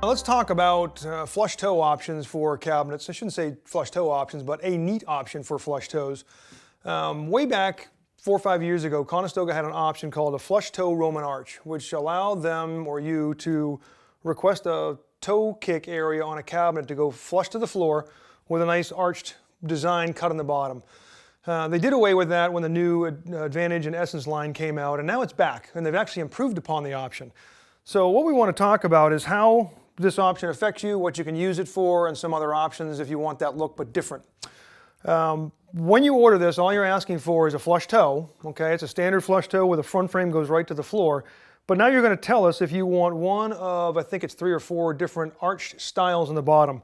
Let's talk about flush toe options for cabinets. I shouldn't say flush toe options, but a neat option for flush toes. Way back 4 or 5 years ago, Conestoga had an option called a flush toe Roman arch, which allowed them or you to request a toe kick area on a cabinet to go flush to the floor with a nice arched design cut in the bottom. They did away with that when the new Advantage and Essence line came out, and now it's back, and they've actually improved upon the option. So what we want to talk about is how this option affects you, what you can use it for, and some other options if you want that look but different. When you order this, all you're asking for is a flush toe. Okay, it's a standard flush toe where the front frame goes right to the floor. But now you're going to tell us if you want one of, I think it's 3 or 4 different arched styles on the bottom.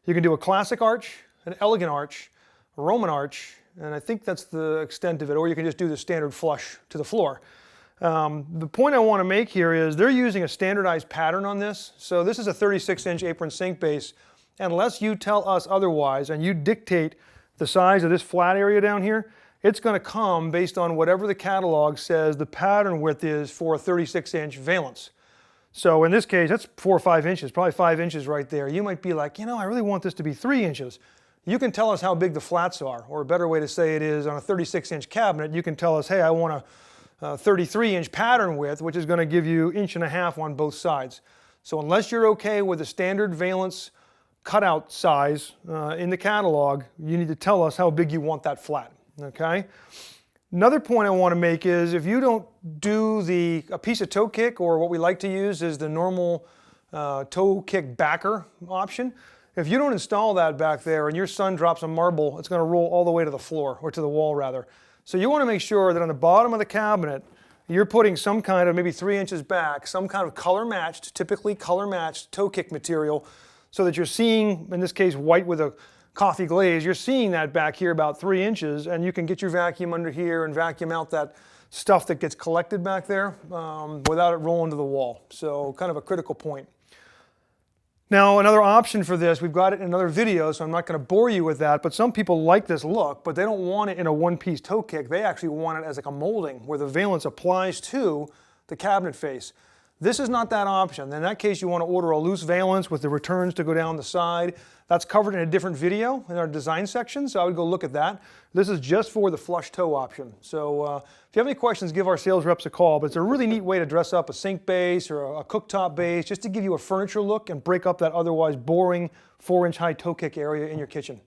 You can do a classic arch, an elegant arch, a Roman arch, and I think that's the extent of it, or you can just do the standard flush to the floor. The point I want to make here is they're using a standardized pattern on this. So this is a 36-inch apron sink base. Unless you tell us otherwise and you dictate the size of this flat area down here, it's going to come based on whatever the catalog says the pattern width is for a 36-inch valance. So in this case, that's 4 or 5 inches, probably 5 inches right there. You might be like, you know, I really want this to be 3 inches. You can tell us how big the flats are, or a better way to say it is on a 36-inch cabinet, you can tell us, hey, I want a 33-inch pattern width, which is going to give you 1.5 inches on both sides. So unless you're okay with the standard valance cutout size in the catalog, you need to tell us how big you want that flat. Okay. Another point I want to make is if you don't do a piece of toe kick, or what we like to use is the normal toe kick backer option. If you don't install that back there and your son drops a marble, it's going to roll all the way to the floor, or to the wall rather. So you want to make sure that on the bottom of the cabinet, you're putting some kind of, maybe 3 inches back, some kind of color matched, typically color matched toe kick material, so that you're seeing, in this case, white with a coffee glaze, you're seeing that back here about 3 inches, and you can get your vacuum under here and vacuum out that stuff that gets collected back there without it rolling to the wall. So kind of a critical point. Now, another option for this, we've got it in another video, so I'm not going to bore you with that, but some people like this look, but they don't want it in a one-piece toe kick. They actually want it as like a molding where the valance applies to the cabinet face. This is not that option. In that case, you want to order a loose valance with the returns to go down the side. That's covered in a different video in our design section, so I would go look at that. This is just for the flush toe option. So if you have any questions, give our sales reps a call, but it's a really neat way to dress up a sink base or a cooktop base, just to give you a furniture look and break up that otherwise boring 4-inch high toe kick area in your kitchen.